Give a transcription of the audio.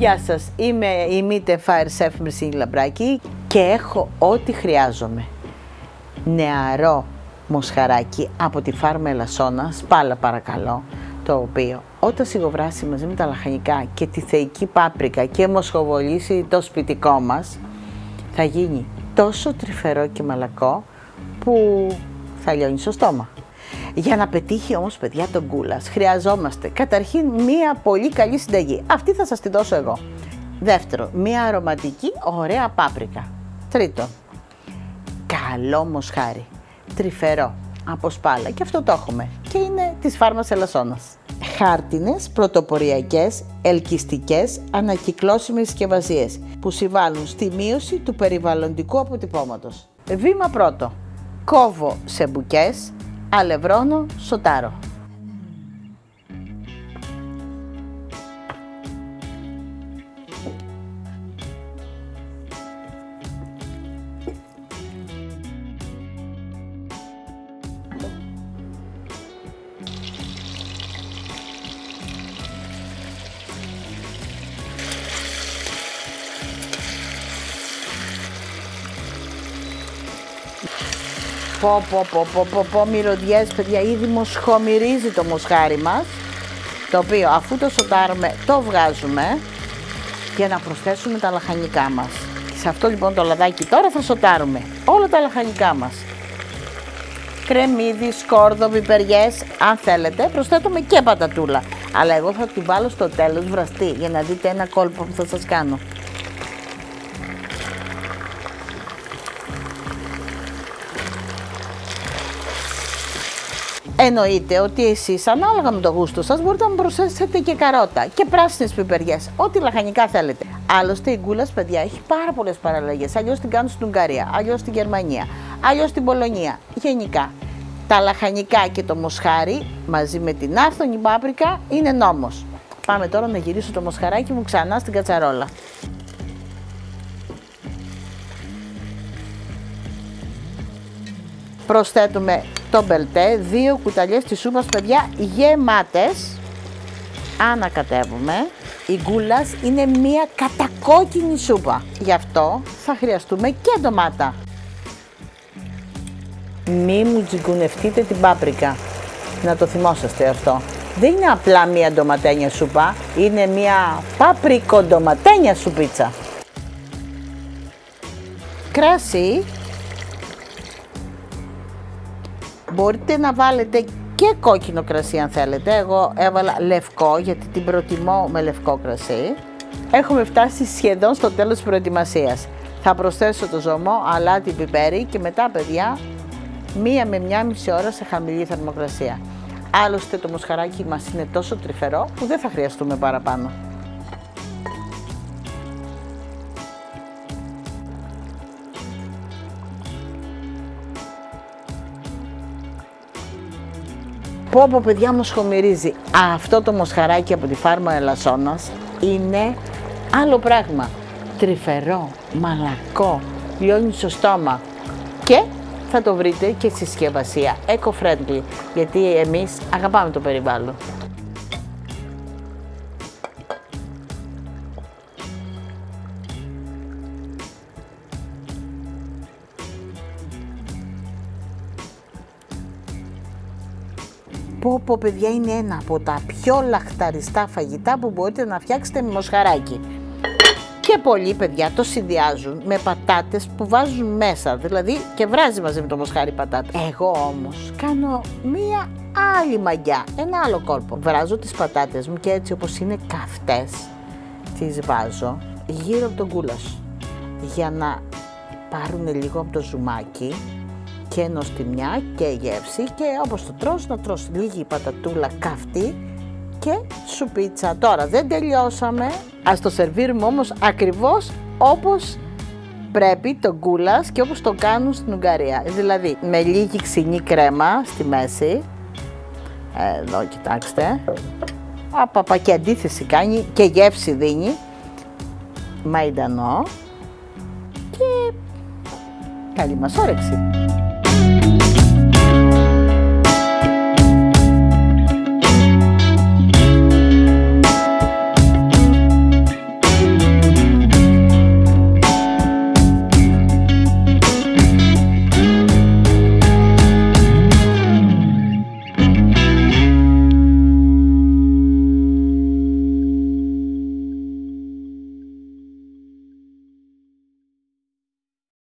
Γεια σας, είμαι η Meet Fire Chef Μυρσίνη Λαμπράκη και έχω ό,τι χρειάζομαι. Νεαρό μοσχαράκι από τη φάρμα Ελασσόνα, σπάλα παρακαλώ, το οποίο όταν σιγοβράσει μαζί με τα λαχανικά και τη θεϊκή πάπρικα και μοσχοβολήσει το σπιτικό μας, θα γίνει τόσο τρυφερό και μαλακό που θα λιώνει στο στόμα. Για να πετύχει όμως, παιδιά, τον γκούλας χρειαζόμαστε καταρχήν μία πολύ καλή συνταγή. Αυτή θα σας τη δώσω εγώ. Δεύτερο, μία αρωματική ωραία πάπρικα. Τρίτο, καλό μοσχάρι, τρυφερό, από σπάλα, και αυτό το έχουμε και είναι της φάρμας Ελασσόνας. Χάρτινες, πρωτοποριακές, ελκυστικές, ανακυκλώσιμες συσκευασίες που συμβάλλουν στη μείωση του περιβαλλοντικού αποτυπώματος. Βήμα πρώτο, κόβω σε μπουκές, αλευρώνω, σοτάρω. Πω μυρωδιές, παιδιά, ήδη μοσχομυρίζει το μοσχάρι μας, το οποίο αφού το σοτάρουμε το βγάζουμε για να προσθέσουμε τα λαχανικά μας. Σε αυτό λοιπόν το λαδάκι τώρα θα σοτάρουμε όλα τα λαχανικά μας. Κρεμμύδι, σκόρδο, πιπεριές, αν θέλετε προσθέτουμε και πατατούλα, αλλά εγώ θα την βάλω στο τέλος βραστή για να δείτε ένα κόλπο που θα σας κάνω. Εννοείται ότι εσείς ανάλογα με το γούστο σας μπορείτε να προσθέσετε και καρότα και πράσινες πιπεριές, ό,τι λαχανικά θέλετε. Άλλωστε η γκούλας, παιδιά, έχει πάρα πολλές παραλλαγές. Αλλιώς την κάνουν στην Ουγγαρία, αλλιώς στην Γερμανία, αλλιώς στην Πολωνία. Γενικά, τα λαχανικά και το μοσχάρι μαζί με την άφθονη πάπρικα είναι νόμος. Πάμε τώρα να γυρίσω το μοσχαράκι μου ξανά στην κατσαρόλα. Προσθέτουμε το μπελτέ, 2 κουταλιές της σούπας, παιδιά, γεμάτες. Ανακατεύουμε. Η γκούλας είναι μία κατακόκκινη σούπα. Γι' αυτό θα χρειαστούμε και ντομάτα. Μη μου τζιγκουνευτείτε την πάπρικα. Να το θυμόσαστε αυτό. Δεν είναι απλά μία ντοματένια σούπα, είναι μία παπρικοντοματένια σουπίτσα. Κράσι. Μπορείτε να βάλετε και κόκκινο κρασί αν θέλετε. Εγώ έβαλα λευκό γιατί την προτιμώ με λευκό κρασί. Έχουμε φτάσει σχεδόν στο τέλος της προετοιμασίας. Θα προσθέσω το ζωμό, αλάτι, πιπέρι και μετά, παιδιά, 1 με 1,5 ώρα σε χαμηλή θερμοκρασία. Άλλωστε το μοσχαράκι μας είναι τόσο τρυφερό που δεν θα χρειαστούμε παραπάνω. Πω, παιδιά, μοσχομυρίζει. Αυτό το μοσχαράκι από τη φάρμα Ελασσόνας είναι άλλο πράγμα. Τρυφερό, μαλακό, λιώνει στο στόμα και θα το βρείτε και στη συσκευασία eco-friendly, γιατί εμείς αγαπάμε το περιβάλλον. Πω, παιδιά, είναι ένα από τα πιο λαχταριστά φαγητά που μπορείτε να φτιάξετε με μοσχαράκι. Και πολλοί, παιδιά, το συνδυάζουν με πατάτες που βάζουν μέσα, δηλαδή και βράζει μαζί με το μοσχάρι πατάτα. Εγώ όμως κάνω μία άλλη μαγιά, ένα άλλο κόλπο. Βράζω τις πατάτες μου και έτσι όπως είναι καυτές, τις βάζω γύρω από τον γκούλας για να πάρουν λίγο από το ζουμάκι και νοστιμιά και γεύση, και όπως το τρως να τρως λίγη πατατούλα καυτή και σουπίτσα. Τώρα δεν τελειώσαμε, ας το σερβίρουμε όμως ακριβώς όπως πρέπει το γκούλας και όπως το κάνουν στην Ουγγαρία. Δηλαδή με λίγη ξινή κρέμα στη μέση, εδώ κοιτάξτε, και αντίθεση κάνει και γεύση δίνει, μαϊντανό, και καλή μας όρεξη.